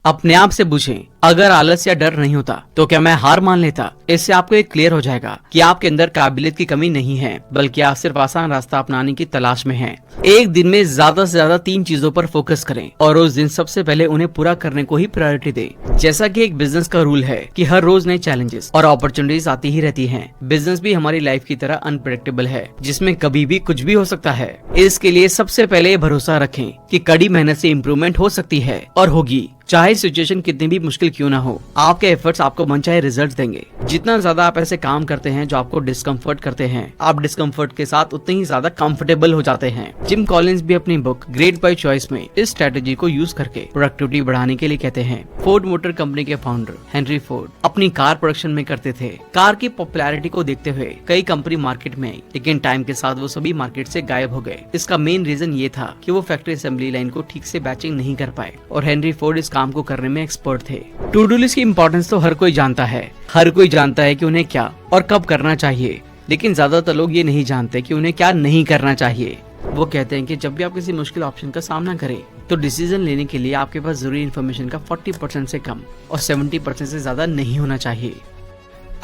अपने आप से पूछें, अगर आलस या डर नहीं होता तो क्या मैं हार मान लेता। इससे आपको एक क्लियर हो जाएगा कि आपके अंदर काबिलियत की कमी नहीं है, बल्कि आप सिर्फ आसान रास्ता अपनाने की तलाश में हैं। एक दिन में ज्यादा से ज्यादा 3 चीजों पर फोकस करें और उस दिन सबसे पहले उन्हें पूरा करने को ही प्रायोरिटी दें। जैसा कि एक बिजनेस का रूल है कि हर रोज नए चैलेंजेस और अपॉर्चुनिटीज आती ही रहती हैं। बिजनेस भी हमारी लाइफ की तरह अनप्रेडिक्टेबल है, जिसमें कभी भी कुछ भी हो सकता है। इसके लिए सबसे पहले भरोसा रखें कि कड़ी मेहनत से इम्प्रूवमेंट हो सकती है और होगी, चाहे सिचुएशन कितनी भी मुश्किल क्यों ना हो। आपके एफर्ट्स आपको मनचाहे रिजल्ट देंगे। जितना ज्यादा आप ऐसे काम करते हैं जो आपको डिस्कम्फर्ट करते हैं, आप डिस्कम्फर्ट के साथ उतने ही ज्यादा कंफर्टेबल हो जाते हैं। जिम कॉलिंस भी अपनी बुक ग्रेट बाय चॉइस में इस स्ट्रेटेजी को यूज करके प्रोडक्टिविटी बढ़ाने के लिए कहते हैं। फोर्ड मोटर कंपनी के फाउंडर हेनरी फोर्ड अपनी कार प्रोडक्शन में करते थे। कार की पॉपुलैरिटी को देखते हुए कई कंपनी मार्केट में आई, लेकिन टाइम के साथ वो सभी मार्केट से गायब हो गए। इसका मेन रीजन ये था कि वो फैक्ट्री असेंबली लाइन को ठीक से बैचिंग नहीं कर पाए और हेनरी फोर्ड इस काम को करने में एक्सपर्ट थे। टू डू लिस्ट की इंपॉर्टेंस तो हर कोई जानता है। हर कोई जानता है कि उन्हें क्या और कब करना चाहिए, लेकिन ज्यादातर लोग ये नहीं जानते कि उन्हें क्या नहीं करना चाहिए। वो कहते हैं कि जब भी आप किसी मुश्किल ऑप्शन का सामना करें तो डिसीजन लेने के लिए आपके पास जरूरी इन्फॉर्मेशन का 40% से कम और 70% से ज्यादा नहीं होना चाहिए।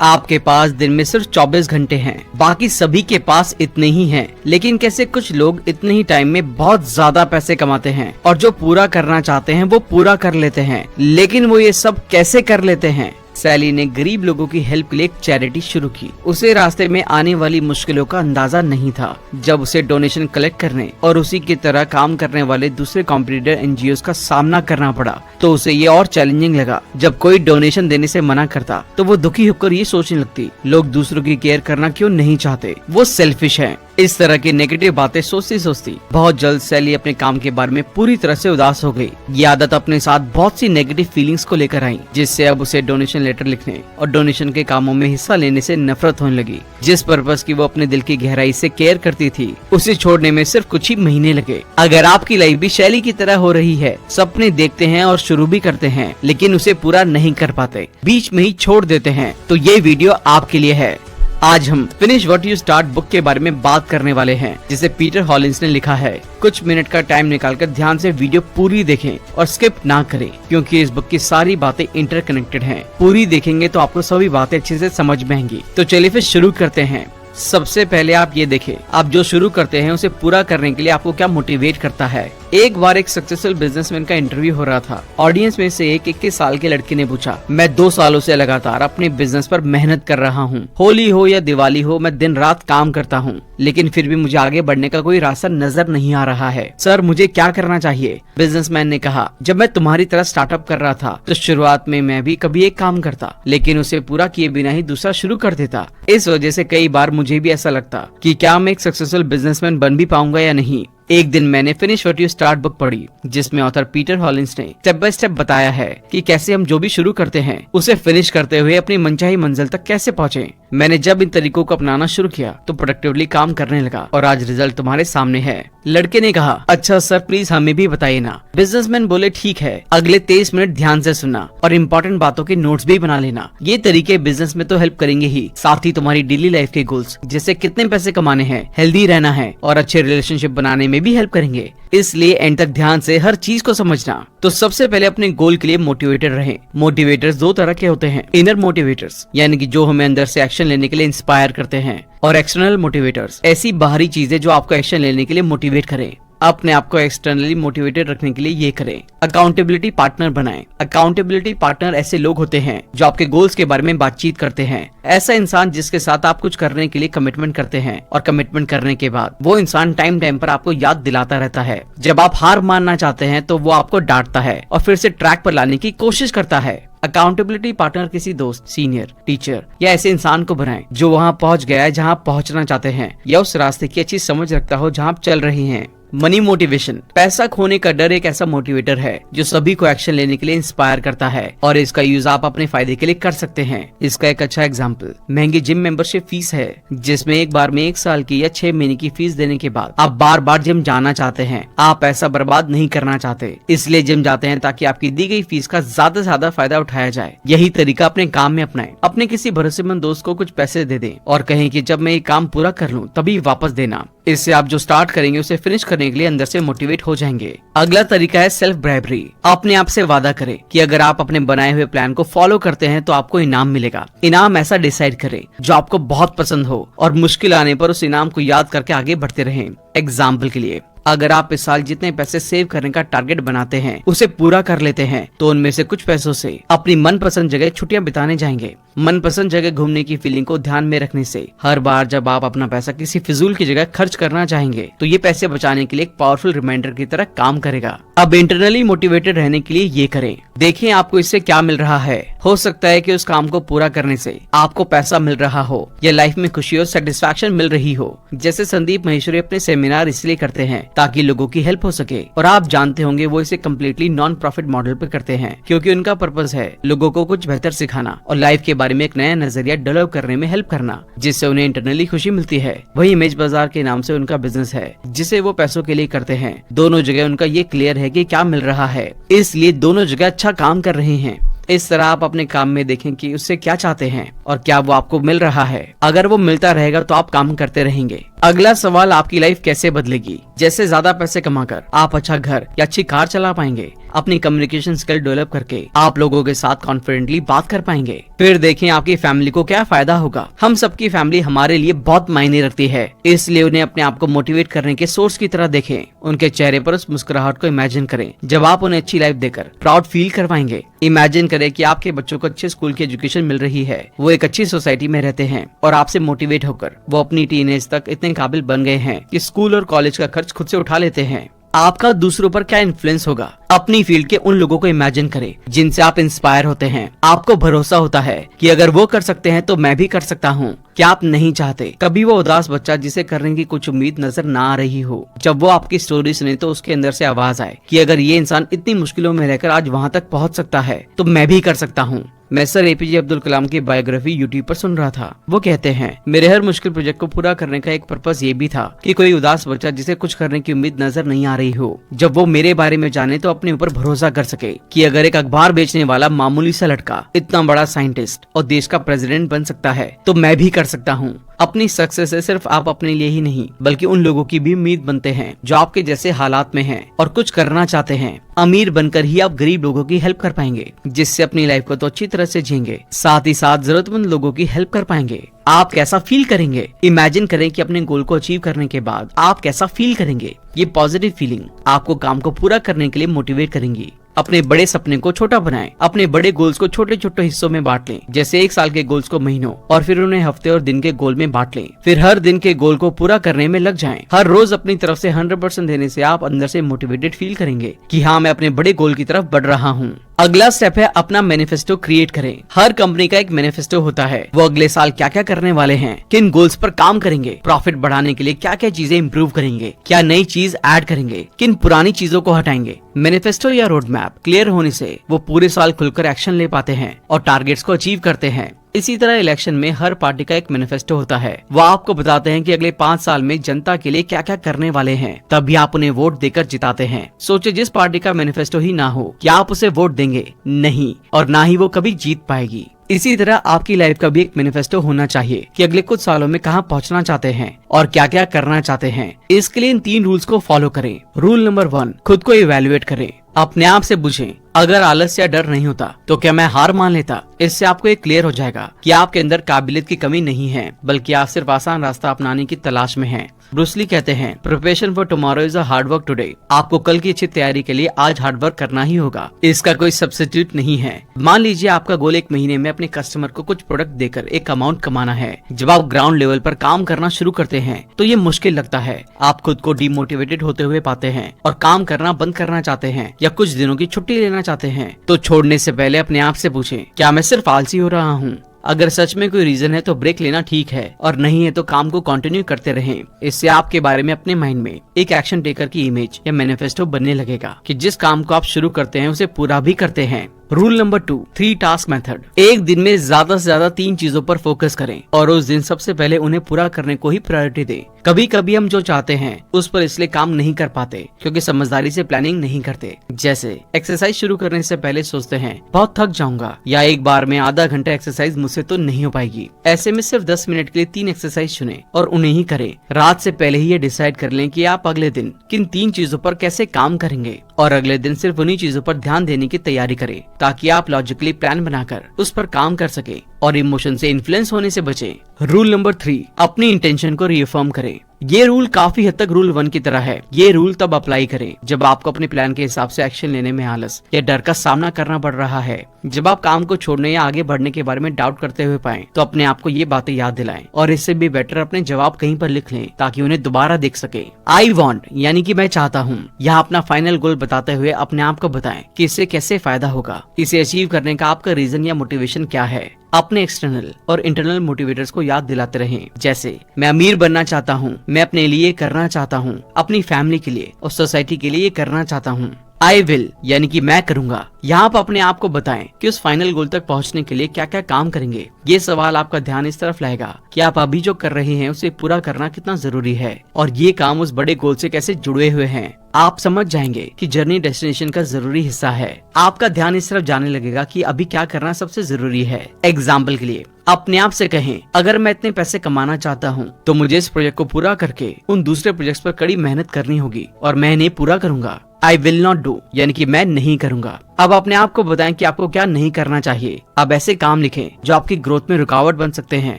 आपके पास दिन में सिर्फ 24 घंटे हैं, बाकी सभी के पास इतने ही हैं। लेकिन कैसे कुछ लोग इतने ही टाइम में बहुत ज्यादा पैसे कमाते हैं और जो पूरा करना चाहते हैं वो पूरा कर लेते हैं। लेकिन वो ये सब कैसे कर लेते हैं? सैली ने गरीब लोगों की हेल्प के लिए एक चैरिटी शुरू की। उसे रास्ते में आने वाली मुश्किलों का अंदाजा नहीं था। जब उसे डोनेशन कलेक्ट करने और उसी की तरह काम करने वाले दूसरे कॉम्पिटिटर एनजीओ का सामना करना पड़ा तो उसे ये और चैलेंजिंग लगा। जब कोई डोनेशन देने से मना करता तो वो दुखी होकर ये सोचने लगती, लोग दूसरों की केयर करना क्यों नहीं चाहते, वो सेल्फिश है। इस तरह की नेगेटिव बातें सोचती सोचती बहुत जल्द सैली अपने काम के बारे में पूरी तरह से उदास हो गई। ये आदत अपने साथ बहुत सी नेगेटिव फीलिंग्स को लेकर आई, जिससे अब उसे डोनेशन लेटर लिखने और डोनेशन के कामों में हिस्सा लेने से नफरत होने लगी। जिस पर्पस की वो अपने दिल की गहराई से केयर करती थी, उसे छोड़ने में सिर्फ कुछ ही महीने लगे। अगर आपकी लाइफ भी शैली की तरह हो रही है, सपने देखते हैं और शुरू भी करते हैं, लेकिन उसे पूरा नहीं कर पाते, बीच में ही छोड़ देते हैं, तो ये वीडियो आपके लिए है। आज हम finish what you start book के बारे में बात करने वाले हैं, जिसे पीटर हॉलिंस ने लिखा है। कुछ मिनट का टाइम निकालकर ध्यान से वीडियो पूरी देखें और स्किप ना करें, क्योंकि इस बुक की सारी बातें इंटरकनेक्टेड हैं। पूरी देखेंगे तो आपको सभी बातें अच्छे से समझ में आएंगी। तो चलिए फिर शुरू करते हैं। सबसे पहले आप ये देखें, आप जो शुरू करते हैं उसे पूरा करने के लिए आपको क्या मोटिवेट करता है। एक बार एक सक्सेसफुल बिजनेसमैन का इंटरव्यू हो रहा था। ऑडियंस में से एक 21 साल के लड़के ने पूछा, मैं 2 सालों से लगातार अपने बिजनेस पर मेहनत कर रहा हूँ। होली हो या दिवाली हो, मैं दिन रात काम करता हूँ, लेकिन फिर भी मुझे आगे बढ़ने का कोई रास्ता नजर नहीं आ रहा है। सर, मुझे क्या करना चाहिए? बिजनेसमैन ने कहा, जब मैं तुम्हारी तरह स्टार्टअप कर रहा था तो शुरुआत में मैं भी कभी एक काम करता, लेकिन उसे पूरा किए बिना ही दूसरा शुरू कर देता। इस वजह से कई बार मुझे भी ऐसा लगता कि क्या मैं एक सक्सेसफुल बिजनेसमैन बन भी पाऊंगा या नहीं। एक दिन मैंने finish what you start book पढ़ी, जिसमें ऑथर पीटर हॉलिंस ने स्टेप बाय स्टेप बताया है कि कैसे हम जो भी शुरू करते हैं उसे फिनिश करते हुए अपनी मनचाही मंजिल तक कैसे पहुँचे। मैंने जब इन तरीकों को अपनाना शुरू किया तो प्रोडक्टिवली काम करने लगा और आज रिजल्ट तुम्हारे सामने है। लड़के ने कहा, अच्छा सर, प्लीज हमें भी बताइए ना। बिजनेसमैन बोले, ठीक है, अगले 23 मिनट ध्यान से सुनना और इम्पोर्टेंट बातों के नोट्स भी बना लेना। ये तरीके बिजनेस में तो हेल्प करेंगे ही, साथ ही तुम्हारी डेली लाइफ के गोल्स, जैसे कितने पैसे कमाने हैं, हेल्दी रहना है और अच्छे रिलेशनशिप बनाने में भी हेल्प करेंगे। इसलिए एंड तक ध्यान से हर चीज को समझना। तो सबसे पहले अपने गोल के लिए मोटिवेटेड रहें। मोटिवेटर्स 2 तरह के होते हैं, इनर मोटिवेटर्स यानी कि जो हमें अंदर से एक्शन लेने के लिए इंस्पायर करते हैं, और एक्सटर्नल मोटिवेटर्स, ऐसी बाहरी चीजें जो आपको एक्शन लेने के लिए मोटिवेट करें। अपने आप को एक्सटर्नली मोटिवेटेड रखने के लिए ये करें, अकाउंटेबिलिटी पार्टनर बनाएं। अकाउंटेबिलिटी पार्टनर ऐसे लोग होते हैं जो आपके गोल्स के बारे में बातचीत करते हैं। ऐसा इंसान जिसके साथ आप कुछ करने के लिए कमिटमेंट करते हैं और कमिटमेंट करने के बाद वो इंसान टाइम टाइम पर आपको याद दिलाता रहता है। जब आप हार मानना चाहते हैं तो वो आपको डांटता है और फिर से ट्रैक पर लाने की कोशिश करता है। अकाउंटेबिलिटी पार्टनर किसी दोस्त, सीनियर, टीचर या ऐसे इंसान को बनाएं जो वहाँ पहुँच गया है जहाँ पहुँचना चाहते हैं, या उस रास्ते की अच्छी समझ रखता हो जहाँ आप चल रही हैं। मनी मोटिवेशन, पैसा खोने का डर एक ऐसा मोटिवेटर है जो सभी को एक्शन लेने के लिए इंस्पायर करता है और इसका यूज आप अपने फायदे के लिए कर सकते हैं। इसका एक अच्छा एग्जांपल महंगी जिम मेंबरशिप फीस है, जिसमें एक बार में 1 साल की या 6 महीने की फीस देने के बाद आप बार बार जिम जाना चाहते हैं। आप पैसा बर्बाद नहीं करना चाहते, इसलिए जिम जाते हैं ताकि आपकी दी गई फीस का ज्यादा से ज्यादा फायदा उठाया जाए। यही तरीका अपने काम में अपनाएं। अपने किसी भरोसेमंद दोस्त को कुछ पैसे दे दें और कहें कि जब मैं ये काम पूरा कर लूं तभी वापस देना। इससे आप जो स्टार्ट करेंगे उसे फिनिश करने के लिए अंदर से मोटिवेट हो जाएंगे। अगला तरीका है सेल्फ ब्राइबरी। अपने आप से वादा करें कि अगर आप अपने बनाए हुए प्लान को फॉलो करते हैं तो आपको इनाम मिलेगा। इनाम ऐसा डिसाइड करें जो आपको बहुत पसंद हो और मुश्किल आने पर उस इनाम को याद करके आगे बढ़ते रहें। एग्जाम्पल के लिए, अगर आप इस साल जितने पैसे सेव करने का टारगेट बनाते हैं उसे पूरा कर लेते हैं तो उनमें से कुछ पैसों से अपनी मनपसंद जगह छुट्टियां बिताने जाएंगे। मनपसंद जगह घूमने की फीलिंग को ध्यान में रखने से हर बार जब आप अपना पैसा किसी फिजूल की जगह खर्च करना चाहेंगे तो ये पैसे बचाने के लिए एक पावरफुल रिमाइंडर की तरह काम करेगा। अब इंटरनली मोटिवेटेड रहने के लिए ये करें। देखिए आपको इससे क्या मिल रहा है। हो सकता है कि उस काम को पूरा करने से आपको पैसा मिल रहा हो या लाइफ में खुशी और सेटिस्फैक्शन मिल रही हो। जैसे संदीप महेश्वरी अपने सेमिनार इसलिए करते हैं ताकि लोगों की हेल्प हो सके, और आप जानते होंगे वो इसे कम्प्लीटली नॉन प्रॉफिट मॉडल पर करते हैं क्योंकि उनका पर्पस है लोगों को कुछ बेहतर सिखाना और लाइफ के बारे में एक नया नजरिया डेवलप करने में हेल्प करना, जिससे उन्हें इंटरनली खुशी मिलती है। वही इमेज बाजार के नाम से उनका बिजनेस है जिसे वो पैसों के लिए करते हैं। दोनों जगह उनका ये क्लियर है कि क्या मिल रहा है, इसलिए दोनों जगह अच्छा काम कर रहे हैं। इस तरह आप अपने काम में देखें कि उससे क्या चाहते हैं और क्या वो आपको मिल रहा है। अगर वो मिलता रहेगा तो आप काम करते रहेंगे। अगला सवाल, आपकी लाइफ कैसे बदलेगी। जैसे ज्यादा पैसे कमाकर आप अच्छा घर या अच्छी कार चला पाएंगे। अपनी कम्युनिकेशन स्किल डेवलप करके आप लोगों के साथ कॉन्फिडेंटली बात कर पाएंगे। फिर देखें आपकी फैमिली को क्या फायदा होगा। हम सबकी फैमिली हमारे लिए बहुत मायने रखती है, इसलिए उन्हें अपने आप को मोटिवेट करने के सोर्स की तरह देखें। उनके चेहरे पर उस मुस्कुराहट को इमेजिन करें जब आप उन्हें अच्छी लाइफ देकर प्राउड फील करवाएंगे। इमेजिन करें कि आपके बच्चों को अच्छे स्कूल की एजुकेशन मिल रही है, वो एक अच्छी सोसाइटी में रहते हैं और आपसे मोटिवेट होकर वो अपनी टीनेज तक इतने काबिल बन गए हैं कि स्कूल और कॉलेज का खर्च खुद से उठा लेते हैं। आपका दूसरों पर क्या इन्फ्लुएंस होगा। अपनी फील्ड के उन लोगों को इमेजिन करें जिनसे आप इंस्पायर होते हैं। आपको भरोसा होता है कि अगर वो कर सकते हैं तो मैं भी कर सकता हूँ। क्या आप नहीं चाहते कभी वो उदास बच्चा जिसे करने की कुछ उम्मीद नजर ना आ रही हो, जब वो आपकी स्टोरी सुने तो उसके अंदर से आवाज आए कि अगर ये इंसान इतनी मुश्किलों में रहकर आज वहाँ तक पहुँच सकता है तो मैं भी कर सकता हूँ। मैं सर एपीजे अब्दुल कलाम की बायोग्राफी यूट्यूब पर सुन रहा था। वो कहते हैं, मेरे हर मुश्किल प्रोजेक्ट को पूरा करने का एक पर्पस ये भी था कि कोई उदास बच्चा जिसे कुछ करने की उम्मीद नजर नहीं आ रही हो, जब वो मेरे बारे में जाने तो अपने ऊपर भरोसा कर सके कि अगर एक अखबार बेचने वाला मामूली सा लड़का इतना बड़ा साइंटिस्ट और देश का प्रेसिडेंट बन सकता है तो मैं भी कर सकता हूँ। अपनी सक्सेस से सिर्फ आप अपने लिए ही नहीं बल्कि उन लोगों की भी उम्मीद बनते हैं जो आपके जैसे हालात में हैं और कुछ करना चाहते हैं। अमीर बनकर ही आप गरीब लोगों की हेल्प कर पाएंगे, जिससे अपनी लाइफ को तो अच्छी तरह से जिएंगे, साथ ही साथ जरूरतमंद लोगों की हेल्प कर पाएंगे। आप कैसा फील करेंगे। इमेजिन करें कि अपने गोल को अचीव करने के बाद आप कैसा फील करेंगे। ये पॉजिटिव फीलिंग आपको काम को पूरा करने के लिए मोटिवेट करेंगी। अपने बड़े सपने को छोटा बनाएं। अपने बड़े गोल्स को छोटे छोटे हिस्सों में बांट लें, जैसे 1 साल के गोल्स को महीनों और फिर उन्हें हफ्ते और दिन के गोल में बांट लें। फिर हर दिन के गोल को पूरा करने में लग जाएं। हर रोज अपनी तरफ से 100% देने से आप अंदर से मोटिवेटेड फील करेंगे कि हाँ, मैं अपने बड़े गोल की तरफ बढ़ रहा हूँ। अगला स्टेप है अपना मैनिफेस्टो क्रिएट करें। हर कंपनी का एक मैनिफेस्टो होता है। वो अगले साल क्या क्या करने वाले हैं, किन गोल्स पर काम करेंगे, प्रॉफिट बढ़ाने के लिए क्या क्या चीजें इंप्रूव करेंगे, क्या नई चीज ऐड करेंगे, किन पुरानी चीजों को हटाएंगे। मैनिफेस्टो या रोड मैप क्लियर होने से वो पूरे साल खुलकर एक्शन ले पाते हैं और टारगेट्स को अचीव करते हैं। इसी तरह इलेक्शन में हर पार्टी का एक मैनिफेस्टो होता है। वो आपको बताते हैं कि अगले 5 साल में जनता के लिए क्या क्या करने वाले हैं, तभी आप उन्हें वोट देकर जिताते हैं। सोचे जिस पार्टी का मैनिफेस्टो ही ना हो, क्या आप उसे वोट देंगे? नहीं, और ना ही वो कभी जीत पाएगी। इसी तरह आपकी लाइफ का भी एक मैनिफेस्टो होना चाहिए कि अगले कुछ सालों में कहां पहुंचना चाहते हैं और क्या क्या करना चाहते हैं। इसके लिए इन 3 रूल्स को फॉलो करें। रूल नंबर 1, खुद को इवैल्यूएट करें। अपने आप से पूछें, अगर आलस या डर नहीं होता तो क्या मैं हार मान लेता। इससे आपको एक क्लियर हो जाएगा कि आपके अंदर काबिलियत की कमी नहीं है, बल्कि आप सिर्फ आसान रास्ता अपनाने की तलाश में हैं। ब्रूस ली कहते हैं, preparation for tomorrow is a hard work today. आपको कल की अच्छी तैयारी के लिए आज हार्ड वर्क करना ही होगा। इसका कोई सब्स्टिट्यूट नहीं है। मान लीजिए आपका गोल 1 महीने में अपने कस्टमर को कुछ प्रोडक्ट देकर एक अमाउंट कमाना है। जब आप ग्राउंड लेवल पर काम करना शुरू करते हैं तो ये मुश्किल लगता है। आप खुद को डिमोटिवेटेड होते हुए पाते हैं और काम करना बंद करना चाहते हैं या कुछ दिनों की छुट्टी लेना चाहते हैं। तो छोड़ने से पहले अपने आप से पूछें, क्या मैं सिर्फ आलसी हो रहा हूँ? अगर सच में कोई रीजन है तो ब्रेक लेना ठीक है, और नहीं है तो काम को कंटिन्यू करते रहें। इससे आपके बारे में अपने माइंड में एक एक्शन टेकर की इमेज या मैनिफेस्टो बनने लगेगा कि जिस काम को आप शुरू करते हैं उसे पूरा भी करते हैं। Rule number 2, 3 task method. एक दिन में ज्यादा से ज्यादा 3 चीजों पर फोकस करें और उस दिन सबसे पहले उन्हें पूरा करने को ही प्रायोरिटी दें। कभी कभी हम जो चाहते हैं उस पर इसलिए काम नहीं कर पाते क्योंकि समझदारी से प्लानिंग नहीं करते। जैसे एक्सरसाइज शुरू करने से पहले सोचते हैं बहुत थक जाऊंगा या एक बार में आधा घंटा एक्सरसाइज मुझसे तो नहीं हो पाएगी। ऐसे में सिर्फ 10 मिनट के लिए 3 एक्सरसाइज चुनें और उन्हें ही करें। रात से पहले ही ये डिसाइड कर लें कि आप अगले दिन किन 3 चीजों पर कैसे काम करेंगे और अगले दिन सिर्फ उन्हीं चीजों पर ध्यान देने की तैयारी करें ताकि आप लॉजिकली प्लान बनाकर उस पर काम कर सके और इमोशन से इन्फ्लुएंस होने से बचे। रूल नंबर 3, अपनी इंटेंशन को रिअफर्म करें। ये रूल काफी हद तक रूल 1 की तरह है। ये रूल तब अप्लाई करें जब आपको अपने प्लान के हिसाब से एक्शन लेने में आलस या डर का सामना करना पड़ रहा है। जब आप काम को छोड़ने या आगे बढ़ने के बारे में डाउट करते हुए पाएं, तो अपने आप को ये बातें याद दिलाएं और इससे भी बेटर अपने जवाब कहीं पर लिख लें ताकि उन्हें दोबारा देख सके। आई वॉन्ट यानी कि मैं चाहता हूँ, यहाँ अपना फाइनल गोल बताते हुए अपने आप को बताएं कि इससे कैसे फायदा होगा। इसे अचीव करने का आपका रीजन या मोटिवेशन क्या है। अपने एक्सटर्नल और इंटरनल मोटिवेटर्स को याद दिलाते रहें, जैसे मैं अमीर बनना चाहता हूँ, मैं अपने लिए करना चाहता हूँ, अपनी फैमिली के लिए और सोसाइटी के लिए करना चाहता हूँ। आई विल यानी कि मैं करूंगा। यहाँ आप अपने आप को बताएं कि उस फाइनल गोल तक पहुँचने के लिए क्या क्या काम करेंगे। ये सवाल आपका ध्यान इस तरफ लाएगा कि आप अभी जो कर रहे हैं उसे पूरा करना कितना जरूरी है और ये काम उस बड़े गोल से कैसे जुड़े हुए हैं। आप समझ जाएंगे कि जर्नी डेस्टिनेशन का जरूरी हिस्सा है। आपका ध्यान इस तरफ जाने लगेगा कि अभी क्या करना सबसे जरूरी है। एग्जाम्पल के लिए अपने आप से कहें, अगर मैं इतने पैसे कमाना चाहता हूँ तो मुझे इस प्रोजेक्ट को पूरा करके उन दूसरे प्रोजेक्ट्स पर कड़ी मेहनत करनी होगी और मैं इन्हें पूरा करूंगा। आई विल नॉट डू यानी कि मैं नहीं करूंगा। अब अपने आप को बताएं कि आपको क्या नहीं करना चाहिए। अब ऐसे काम लिखें जो आपकी ग्रोथ में रुकावट बन सकते हैं,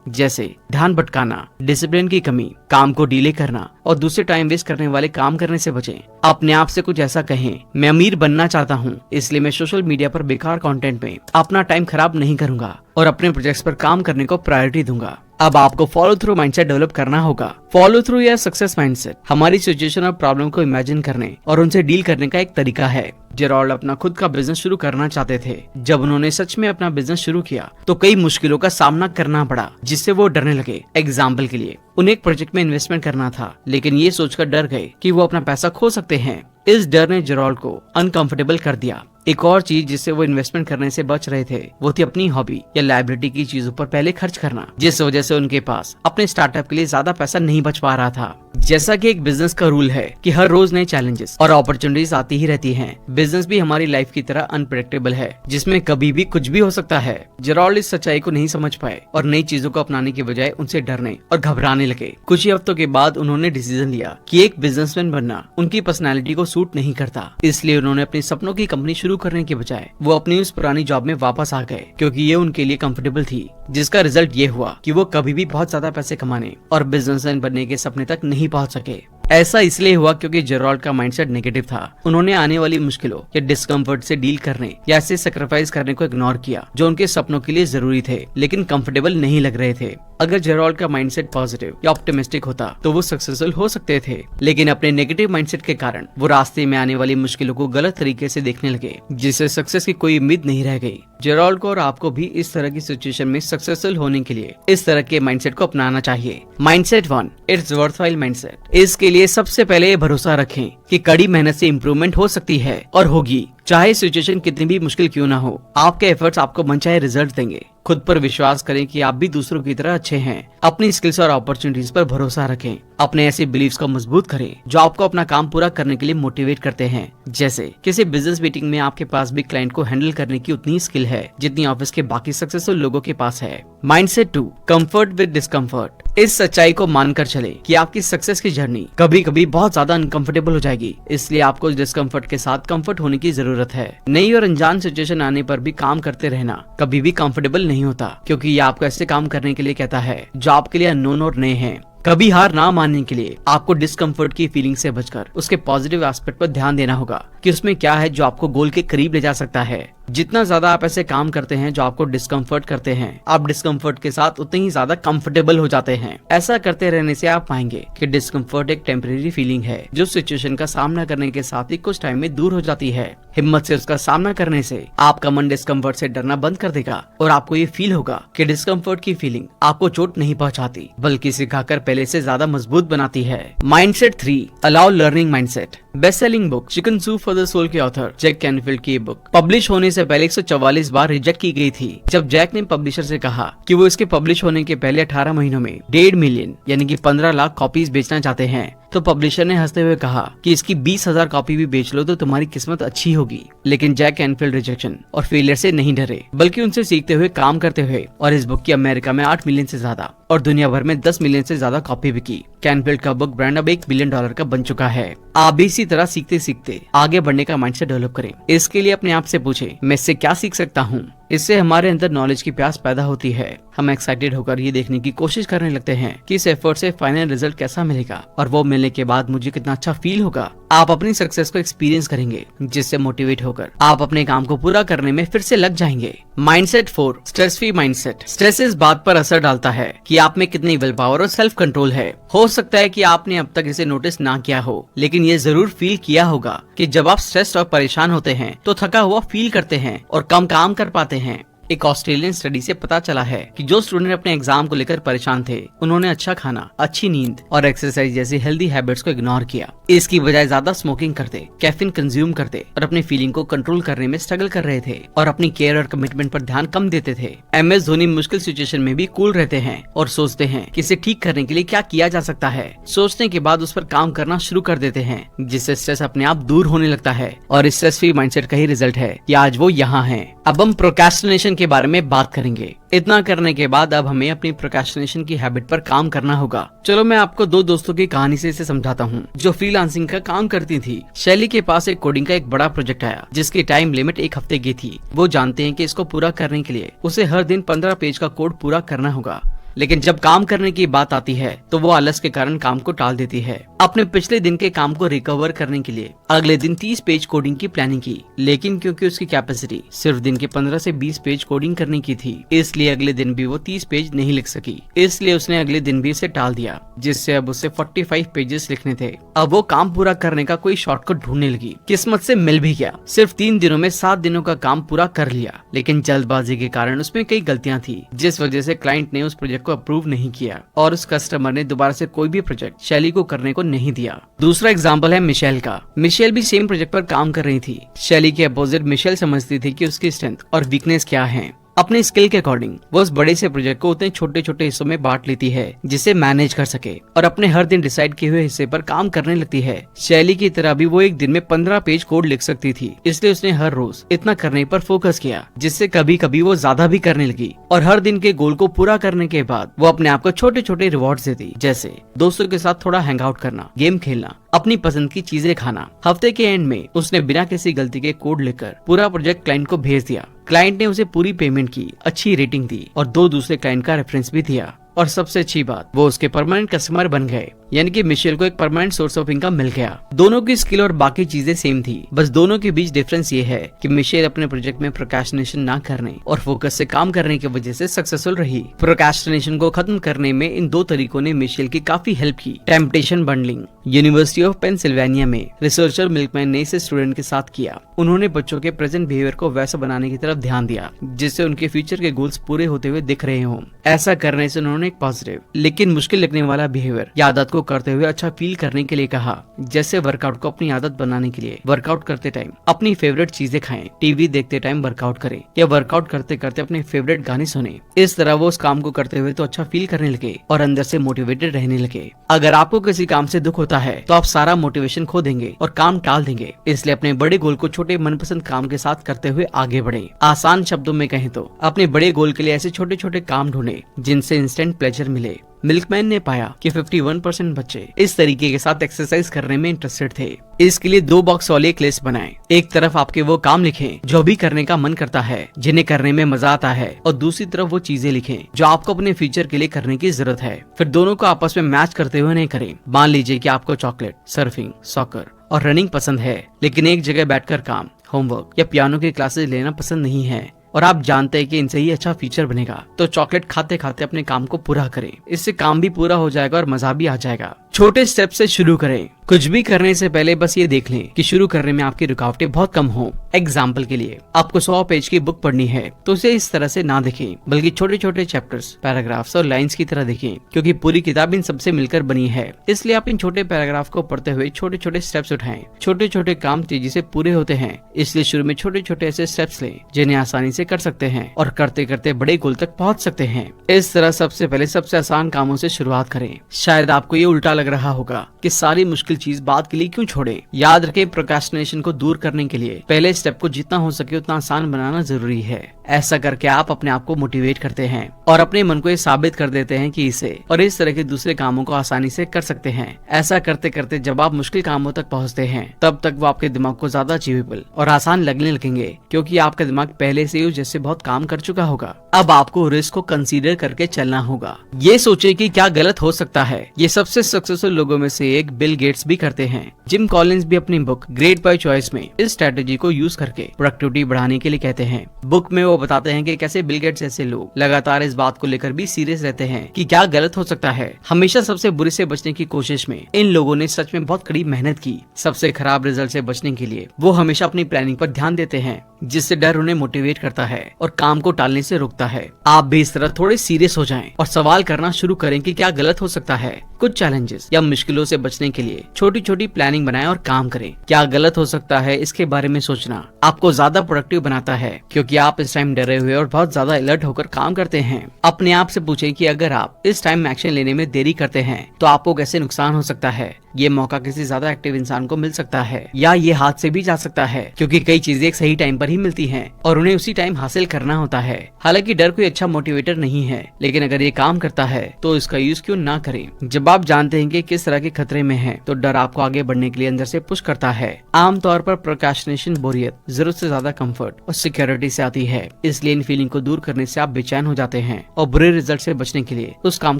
जैसे ध्यान भटकाना, डिसिप्लिन की कमी, काम को डिले करना और दूसरे टाइम वेस्ट करने वाले काम करने से बचें। अपने आप से कुछ ऐसा कहें, मैं अमीर बनना चाहता हूँ इसलिए मैं सोशल मीडिया पर बेकार कंटेंट में अपना टाइम खराब नहीं करूंगा और अपने प्रोजेक्ट्स पर काम करने को प्रायोरिटी दूंगा। अब आपको फॉलो थ्रू माइंडसेट डेवलप करना होगा। फॉलो थ्रू या सक्सेस माइंडसेट हमारी सिचुएशन और प्रॉब्लम को इमेजिन करने और उनसे डील करने का एक तरीका है। जेराल्ड अपना खुद का बिजनेस शुरू करना चाहते थे। जब उन्होंने सच में अपना बिजनेस शुरू किया तो कई मुश्किलों का सामना करना पड़ा जिससे वो डरने लगे। एग्जाम्पल के लिए उन्हें एक प्रोजेक्ट में इन्वेस्टमेंट करना था, लेकिन ये सोचकर डर गए कि वो अपना पैसा खो सकते हैं। इस डर ने जेराल्ड को अनकंफर्टेबल कर दिया। एक और चीज जिससे वो इन्वेस्टमेंट करने से बच रहे थे वो थी अपनी हॉबी या लाइबिलिटी की चीजों पर पहले खर्च करना, जिस वजह से उनके पास अपने स्टार्टअप के लिए ज्यादा पैसा नहीं बच पा रहा था। जैसा कि एक बिजनेस का रूल है कि हर रोज नए चैलेंजेस और अपॉर्चुनिटीज आती ही रहती हैं। बिजनेस भी हमारी लाइफ की तरह अनप्रेडिक्टेबल है जिसमें कभी भी कुछ भी हो सकता है। जेराल्ड इस सच्चाई को नहीं समझ पाए और नई चीजों को अपनाने के बजाय उनसे डरने और घबराने लगे। कुछ ही हफ्तों के बाद उन्होंने डिसीजन लिया कि एक बिजनेसमैन बनना उनकी पर्सनैलिटी को सूट नहीं करता। इसलिए उन्होंने अपनी सपनों की कंपनी शुरू करने के बजाय वो अपनी उस पुरानी जॉब में वापस आ गए क्योंकि ये उनके लिए कंफर्टेबल थी, जिसका रिजल्ट ये हुआ कि वो कभी भी बहुत ज्यादा पैसे कमाने और बिजनेसमैन बनने के सपने तक नहीं पहुंच सके। ऐसा इसलिए हुआ क्योंकि जेराल्ड का माइंडसेट नेगेटिव था। उन्होंने आने वाली मुश्किलों या डिस्कम्फर्ट से डील करने या ऐसे सैक्रिफाइस करने को इग्नोर किया जो उनके सपनों के लिए जरूरी थे लेकिन कंफर्टेबल नहीं लग रहे थे। अगर जेराल्ड का माइंडसेट पॉजिटिव या ऑप्टिमिस्टिक होता तो वो सक्सेसफुल हो सकते थे, लेकिन अपने नेगेटिव माइंडसेट के कारण वो रास्ते में आने वाली मुश्किलों को गलत तरीके से देखने लगे, जिससे सक्सेस की कोई उम्मीद नहीं रह गई। जेराल्ड को और आपको भी इस तरह की सिचुएशन में सक्सेसफुल होने के लिए इस तरह के माइंडसेट को अपनाना चाहिए। Mindset 1, it's worthwhile mindset. इसके लिए सबसे पहले भरोसा रखें कि कड़ी मेहनत से इम्प्रूवमेंट हो सकती है और होगी, चाहे सिचुएशन कितनी भी मुश्किल क्यों ना हो। आपके एफर्ट्स आपको मनचाहे रिजल्ट देंगे। खुद पर विश्वास करें कि आप भी दूसरों की तरह अच्छे हैं। अपनी स्किल्स और अपॉर्चुनिटीज पर भरोसा रखें। अपने ऐसे बिलीव्स को मजबूत करें जो आपको अपना काम पूरा करने के लिए मोटिवेट करते हैं। जैसे किसी बिजनेस मीटिंग में आपके पास भी क्लाइंट को हैंडल करने की उतनी स्किल है जितनी ऑफिस के बाकी सक्सेसफुल लोगों के पास है। Mindset 2, comfort with discomfort. इस सच्चाई को मानकर चले कि आपकी सक्सेस की जर्नी कभी कभी बहुत ज्यादा अनकंफर्टेबल हो जाएगी, इसलिए आपको डिस्कम्फर्ट के साथ कंफर्ट होने की जरूरत है। नई और अनजान सिचुएशन आने पर भी काम करते रहना कभी भी कंफर्टेबल नहीं होता, क्योंकि ये आपको ऐसे काम करने के लिए कहता है जो आपके लिए अननोन और नए हैं। कभी हार ना मानने के लिए आपको डिस्कम्फर्ट की फीलिंग से बचकर उसके पॉजिटिव एस्पेक्ट पर ध्यान देना होगा कि उसमें क्या है जो आपको गोल के करीब ले जा सकता है। जितना ज्यादा आप ऐसे काम करते हैं जो आपको डिस्कम्फर्ट करते हैं, आप डिस्कम्फर्ट के साथ उतने ही ज्यादा कंफर्टेबल हो जाते हैं। ऐसा करते रहने से आप पाएंगे कि डिस्कम्फर्ट एक टेम्परेरी फीलिंग है जो सिचुएशन का सामना करने के साथ ही कुछ टाइम में दूर हो जाती है। हिम्मत से उसका सामना करने से आपका मन डिस्कम्फर्ट से डरना बंद कर देगा और आपको ये फील होगा कि डिस्कम्फर्ट की फीलिंग आपको चोट नहीं पहुंचाती बल्कि सिखाकर पहले से ज्यादा मजबूत बनाती है। Mindset 3, allow learning mindset. Best selling book Chicken Soup for the Soul के ऑथर जैक कैनफील्ड की बुक पब्लिश होने से से पहले 144 बार रिजेक्ट की गई थी। जब जैक ने पब्लिशर से कहा कि वो इसके पब्लिश होने के पहले 18 महीनों में 1.5 मिलियन यानी कि 15 लाख कॉपीज बेचना चाहते हैं, तो पब्लिशर ने हंसते हुए कहा कि इसकी 20,000 कॉपी भी बेच लो तो तुम्हारी किस्मत अच्छी होगी। लेकिन जैक कैनफील्ड रिजेक्शन और फेलियर से नहीं डरे, बल्कि उनसे सीखते हुए काम करते हुए, और इस बुक की अमेरिका में 8 मिलियन से ज्यादा और दुनिया भर में 10 मिलियन से ज्यादा कॉपी बिकी। कैनफील्ड का बुक ब्रांड अब $1 बिलियन का बन चुका है। आप भी इसी तरह सीखते सीखते आगे बढ़ने का माइंडसेट डेवलप करें। इसके लिए अपने आप से पूछें, मैं इससे क्या सीख सकता हूँ। इससे हमारे अंदर नॉलेज की प्यास पैदा होती है। हम एक्साइटेड होकर ये देखने की कोशिश करने लगते हैं कि इस एफर्ट से फाइनल रिजल्ट कैसा मिलेगा और वो मिलने के बाद मुझे कितना अच्छा फील होगा। आप अपनी सक्सेस को एक्सपीरियंस करेंगे, जिससे मोटिवेट होकर आप अपने काम को पूरा करने में फिर से लग जाएंगे। Mindset 4, stress free mindset. Stress इस बात पर असर डालता है कि आप में कितनी विल पावर और सेल्फ कंट्रोल है। हो सकता है कि आपने अब तक इसे नोटिस ना किया हो, लेकिन ये जरूर फील किया होगा कि जब आप स्ट्रेस और परेशान होते हैं तो थका हुआ फील करते हैं और कम काम कर पाते हैं। एक ऑस्ट्रेलियन स्टडी से पता चला है कि जो स्टूडेंट अपने एग्जाम को लेकर परेशान थे, उन्होंने अच्छा खाना, अच्छी नींद और एक्सरसाइज जैसी हेल्दी हैबिट्स को इग्नोर किया। इसकी बजाय ज्यादा स्मोकिंग करते, कैफीन कंज्यूम करते और अपनी फीलिंग को कंट्रोल करने में स्ट्रगल कर रहे थे और अपनी केयर और कमिटमेंट पर ध्यान कम देते थे। MS धोनी मुश्किल सिचुएशन में भी कूल रहते हैं और सोचते हैं कि इसे ठीक करने के लिए क्या किया जा सकता है। सोचने के बाद उस पर काम करना शुरू कर देते हैं, जिससे स्ट्रेस अपने आप दूर होने लगता है। और इस स्ट्रेस फ्री माइंडसेट का ही रिजल्ट है कि आज वो यहाँ है। अब हम प्रोक्रेस्टिनेशन के बारे में बात करेंगे। इतना करने के बाद अब हमें अपनी प्रोक्रेस्टिनेशन की हैबिट पर काम करना होगा। चलो मैं आपको 2 दोस्तों की कहानी से इसे समझाता हूँ, जो फ्रीलांसिंग का काम करती थी। शैली के पास एक कोडिंग का एक बड़ा प्रोजेक्ट आया, जिसकी टाइम लिमिट 1 हफ्ते की थी। वो जानते हैं कि इसको पूरा करने के लिए उसे हर दिन 15 पेज का कोड पूरा करना होगा। लेकिन जब काम करने की बात आती है तो वो आलस के कारण काम को टाल देती है। अपने पिछले दिन के काम को रिकवर करने के लिए अगले दिन 30 पेज कोडिंग की प्लानिंग की, लेकिन क्योंकि उसकी कैपेसिटी सिर्फ दिन के 15 से 20 पेज कोडिंग करने की थी, इसलिए अगले दिन भी वो 30 पेज नहीं लिख सकी। इसलिए उसने अगले दिन भी इसे टाल दिया, जिससे अब उसे 45 पेजेस लिखने थे। अब वो काम पूरा करने का कोई शॉर्टकट ढूंढने लगी। किस्मत से मिल भी गया। सिर्फ 3 दिनों में 7 दिनों का काम पूरा कर लिया, लेकिन जल्दबाजी के कारण उसमें कई गलतियां थी, जिस वजह से क्लाइंट ने उस प्रोजेक्ट को अप्रूव नहीं किया और उस कस्टमर ने दोबारा से कोई भी प्रोजेक्ट शैली को करने को नहीं दिया। दूसरा एग्जांपल है मिशेल का। मिशेल भी सेम प्रोजेक्ट पर काम कर रही थी। शैली के अपोजिट मिशेल समझती थी कि उसकी स्ट्रेंथ और वीकनेस क्या है। अपने स्किल के अकॉर्डिंग वो उस बड़े से प्रोजेक्ट को उतने छोटे छोटे हिस्सों में बांट लेती है जिसे मैनेज कर सके और अपने हर दिन डिसाइड किए हुए हिस्से पर काम करने लगती है। शैली की तरह भी वो एक दिन में 15 पेज कोड लिख सकती थी, इसलिए उसने हर रोज इतना करने पर फोकस किया, जिससे कभी कभी वो ज्यादा भी करने लगी। और हर दिन के गोल को पूरा करने के बाद वो अपने आप को छोटे छोटे रिवॉर्ड्स देती, जैसे दोस्तों के साथ थोड़ा हैंग आउट करना, गेम खेलना, अपनी पसंद की चीजें खाना। हफ्ते के एंड में उसने बिना किसी गलती के कोड लिखकर पूरा प्रोजेक्ट क्लाइंट को भेज दिया। क्लाइंट ने उसे पूरी पेमेंट की, अच्छी रेटिंग दी और 2 दूसरे क्लाइंट का रेफरेंस भी दिया। और सबसे अच्छी बात, वो उसके परमानेंट कस्टमर बन गए, यानी कि मिशेल को एक परमानेंट सोर्स ऑफ इनकम मिल गया। दोनों की स्किल और बाकी चीजें सेम थी, बस दोनों के बीच डिफरेंस ये है कि मिशेल अपने प्रोजेक्ट में प्रोक्रेस्टिनेशन ना करने और फोकस से काम करने की वजह से सक्सेसफुल रही। प्रोक्रेस्टिनेशन को खत्म करने में इन 2 तरीकों ने मिशेल की काफी हेल्प की। Temptation bundling. University of Pennsylvania में रिसर्चर मिल्कमैन ने इसे स्टूडेंट के साथ किया। उन्होंने बच्चों के प्रेजेंट बिहेवियर को वैसा बनाने की तरफ ध्यान दिया जिससे उनके फ्यूचर के गोल्स पूरे होते हुए दिख रहे हों। ऐसा करने से उन्होंने एक पॉजिटिव लेकिन मुश्किल लगने वाला बिहेवियर या आदत को करते हुए अच्छा फील करने के लिए कहा, जैसे वर्कआउट को अपनी आदत बनाने के लिए वर्कआउट करते टाइम अपनी फेवरेट चीजें खाएं, टीवी देखते टाइम वर्कआउट करें या वर्कआउट करते करते अपने फेवरेट गाने सुने। इस तरह वो उस काम को करते हुए तो अच्छा फील करने लगे और अंदर से मोटिवेटेड रहने लगे। अगर आपको किसी काम से दुख होता है तो आप सारा मोटिवेशन खो देंगे और काम टाल देंगे। इसलिए अपने बड़े गोल को छोटे मनपसंद काम के साथ करते हुए आगे बढ़े। आसान शब्दों में कहें तो अपने बड़े गोल के लिए ऐसे छोटे छोटे काम ढूंढे जिनसे इंस्टेंट प्लेजर मिले। मिल्कमैन ने पाया कि 51% बच्चे इस तरीके के साथ एक्सरसाइज करने में इंटरेस्टेड थे। इसके लिए 2 बॉक्स वाली एक लिस्ट बनाएं। एक तरफ आपके वो काम लिखें जो भी करने का मन करता है, जिन्हें करने में मजा आता है, और दूसरी तरफ वो चीजें लिखें जो आपको अपने फ्यूचर के लिए करने की जरूरत है। फिर दोनों को आपस में मैच करते हुए नहीं करें। मान लीजिए कि आपको चॉकलेट, सर्फिंग, सॉकर और रनिंग पसंद है, लेकिन एक जगह बैठकर काम, होमवर्क या पियानो की क्लासेस लेना पसंद नहीं है और आप जानते हैं कि इनसे ही अच्छा फ्यूचर बनेगा, तो चॉकलेट खाते खाते अपने काम को पूरा करें। इससे काम भी पूरा हो जाएगा और मजा भी आ जाएगा। छोटे स्टेप से शुरू करें। कुछ भी करने से पहले बस ये देख लें कि शुरू करने में आपकी रुकावटें बहुत कम हो। एग्जाम्पल के लिए आपको 100 पेज की बुक पढ़नी है तो उसे इस तरह से ना देखें, बल्कि छोटे छोटे चैप्टर्स, पैराग्राफ्स और लाइंस की तरह देखें, क्योंकि पूरी किताब इन सबसे मिलकर बनी है। इसलिए आप इन छोटे पैराग्राफ को पढ़ते हुए छोटे छोटे स्टेप्स उठाएं। छोटे छोटे काम तेजी से पूरे होते हैं, इसलिए शुरू में छोटे छोटे ऐसे स्टेप्स लें जिन्हें आसानी से कर सकते हैं और करते करते बड़े गोल तक पहुँच सकते हैं। इस तरह सबसे पहले सबसे आसान कामों से शुरुआत करें। शायद आपको ये उल्टा लग रहा होगा कि सारी मुश्किल चीज बाद के लिए क्यों छोड़े। याद रखें, प्रोक्रेस्टिनेशन को दूर करने के लिए पहले स्टेप को जितना हो सके उतना आसान बनाना जरूरी है। ऐसा करके आप अपने आप को मोटिवेट करते हैं और अपने मन को ये साबित कर देते हैं कि इसे और इस तरह के दूसरे कामों को आसानी से कर सकते हैं। ऐसा करते करते जब आप मुश्किल कामों तक पहुंचते हैं तब तक वो आपके दिमाग को ज्यादा अचीवेबल और आसान लगने लगेंगे, क्योंकि आपका दिमाग पहले से ही जैसे बहुत काम कर चुका होगा। अब आपको रिस्क को कंसीडर करके चलना होगा। ये सोचे कि क्या गलत हो सकता है। ये सबसे सक्सेसफुल लोगों में से एक बिल गेट्स भी करते हैं। जिम कॉलिंस भी अपनी बुक ग्रेट बाय चॉइस में इस स्ट्रेटेजी को यूज करके प्रोडक्टिविटी बढ़ाने के लिए कहते हैं। बुक में वो बताते हैं कि कैसे बिल गेट्स जैसे लोग लगातार इस बात को लेकर भी सीरियस रहते हैं कि क्या गलत हो सकता है। हमेशा सबसे बुरे से बचने की कोशिश में इन लोगों ने सच में बहुत कड़ी मेहनत की। सबसे खराब रिजल्ट से बचने के लिए वो हमेशा अपनी प्लानिंग पर ध्यान देते हैं, जिससे डर उन्हें मोटिवेट करता है और काम को टालने से रोकता है। आप भी इस तरह थोड़े सीरियस हो जाएं और सवाल करना शुरू करें कि क्या गलत हो सकता है। कुछ चैलेंजेस या मुश्किलों से बचने के लिए छोटी छोटी प्लानिंग बनाएं और काम करें। क्या गलत हो सकता है, इसके बारे में सोचना आपको ज्यादा प्रोडक्टिव बनाता है, क्योंकि आप इस टाइम डरे हुए और बहुत ज्यादा अलर्ट होकर काम करते हैं। अपने आप से पूछें कि अगर आप इस टाइम एक्शन लेने में देरी करते हैं तो आपको कैसे नुकसान हो सकता है। ये मौका किसी ज्यादा एक्टिव इंसान को मिल सकता है या ये हाथ से भी जा सकता है, क्योंकि कई चीजें एक सही टाइम पर ही मिलती हैं और उन्हें उसी टाइम हासिल करना होता है। हालांकि डर कोई अच्छा मोटिवेटर नहीं है, लेकिन अगर ये काम करता है तो इसका यूज क्यों ना करें। जब आप जानते हैं कि किस तरह के खतरे में हैं, तो डर आपको आगे बढ़ने के लिए अंदर से पुश करता है। आमतौर पर प्रोक्रेस्टिनेशन बोरियत, जरूरत से ज्यादा कंफर्ट और सिक्योरिटी से आती है, इसलिए इन फीलिंग को दूर करने से आप बेचैन हो जाते हैं और बुरे रिजल्ट से बचने के लिए उस काम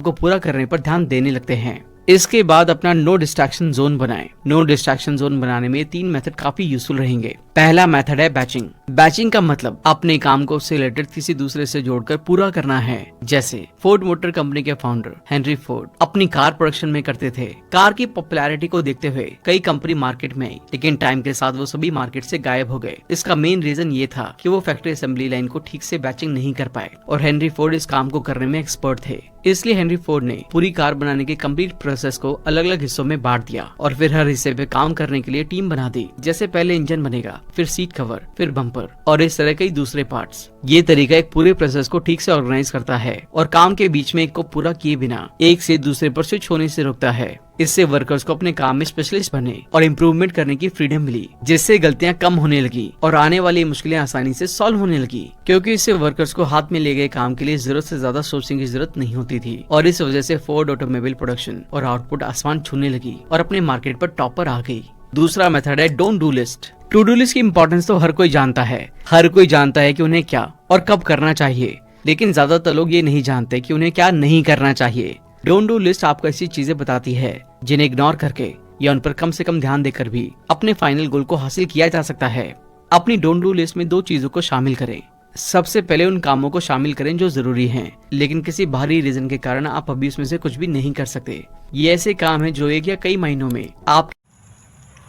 को पूरा करने पर ध्यान देने लगते हैं। इसके बाद अपना नो डिस्ट्रैक्शन जोन बनाएं। नो डिस्ट्रैक्शन जोन बनाने में 3 मेथड काफी यूजफुल रहेंगे। पहला मेथड है बैचिंग। बैचिंग का मतलब अपने काम को उससे रिलेटेड किसी दूसरे से जोड़कर पूरा करना है। जैसे फोर्ड मोटर कंपनी के फाउंडर हेनरी फोर्ड अपनी कार प्रोडक्शन में करते थे। कार की पॉपुलैरिटी को देखते हुए कई कंपनी मार्केट में आई, लेकिन टाइम के साथ वो सभी मार्केट से गायब हो गए। इसका मेन रीजन ये था कि वो फैक्ट्री असेंबली लाइन को ठीक से बैचिंग नहीं कर पाए और हेनरी फोर्ड इस काम को करने में एक्सपर्ट थे। इसलिए हेनरी फोर्ड ने पूरी कार बनाने के कंप्लीट प्रोसेस को अलग अलग हिस्सों में बांट दिया और फिर हर हिस्से पे काम करने के लिए टीम बना दी। जैसे पहले इंजन बनेगा, फिर सीट कवर, फिर बम्पर और इस तरह कई दूसरे पार्ट्स। ये तरीका एक पूरे प्रोसेस को ठीक से ऑर्गेनाइज करता है और काम के बीच में एक को पूरा किए बिना एक से दूसरे पर स्विच होने से रोकता है। इससे वर्कर्स को अपने काम में स्पेशलिस्ट बने और इम्प्रूवमेंट करने की फ्रीडम मिली, जिससे गलतियां कम होने लगी और आने वाली मुश्किलें आसानी से सॉल्व होने लगी, क्योंकि इससे वर्कर्स को हाथ में ले गए काम के लिए जरूरत से ज्यादा सोचने की जरूरत नहीं होती थी। और इस वजह से फोर्ड ऑटोमोबाइल प्रोडक्शन और आउटपुट आसमान छूने लगी और अपने मार्केट पर टॉप पर आ गई। दूसरा मेथड है don't do list. To do list की इंपॉर्टेंस तो हर कोई जानता है। हर कोई जानता है कि उन्हें क्या और कब करना चाहिए, लेकिन ज्यादातर लोग ये नहीं जानते कि उन्हें क्या नहीं करना चाहिए। डोंट डू लिस्ट आपको ऐसी चीजें बताती है जिन्हें इग्नोर करके या उन पर कम से कम ध्यान देकर भी अपने फाइनल गोल को हासिल किया जा सकता है। अपनी डोंट डू लिस्ट में 2 चीजों को शामिल करें। सबसे पहले उन कामों को शामिल करें जो जरूरी हैं, लेकिन किसी बाहरी रीजन के कारण आप अभी उसमें से कुछ भी नहीं कर सकते। ये ऐसे काम है जो एक या कई महीनों में आप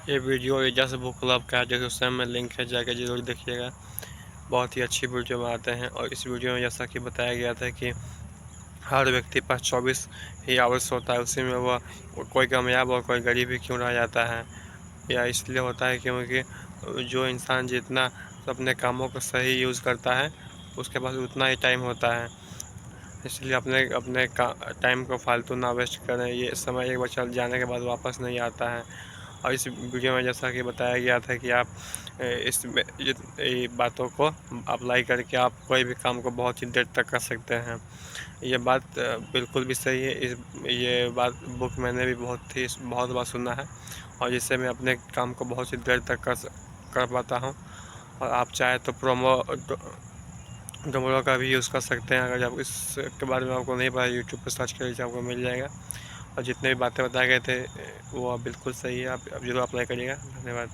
ये वीडियो एजाज बुक क्लब का है, डिस्क्रिप्शन में लिंक है, जाकर जरूर देखिएगा। बहुत ही अच्छी वीडियो बनाते हैं और इस वीडियो में जैसा कि बताया गया था कि हर व्यक्ति पास 24 ही आवर्स होता है, उसी में वह कोई कामयाब और कोई गरीब ही क्यों रह जाता है। या इसलिए होता है क्योंकि जो इंसान जितना अपने कामों को सही यूज़ करता है उसके पास उतना ही टाइम होता है। इसलिए अपने टाइम को फालतू ना वेस्ट करें। ये समय एक बार चल जाने के बाद वापस नहीं आता है। और इस वीडियो में जैसा कि बताया गया था कि आप इस बातों को अप्लाई करके आप कोई भी काम को बहुत ही देर तक कर सकते हैं। ये बात बिल्कुल भी सही है। ये बात बुक मैंने भी बहुत बार सुना है और जिससे मैं अपने काम को बहुत ही देर तक कर पाता हूँ। और आप चाहे तो डोमोरो का भी यूज़ कर सकते हैं। अगर आप इसके बारे में आपको नहीं पता, यूट्यूब पर सर्च कर लीजिए, आपको मिल जाएगा। और जितने भी बातें बताए गए थे वो बिल्कुल सही है। आप जरूर अप्लाई करिएगा। धन्यवाद।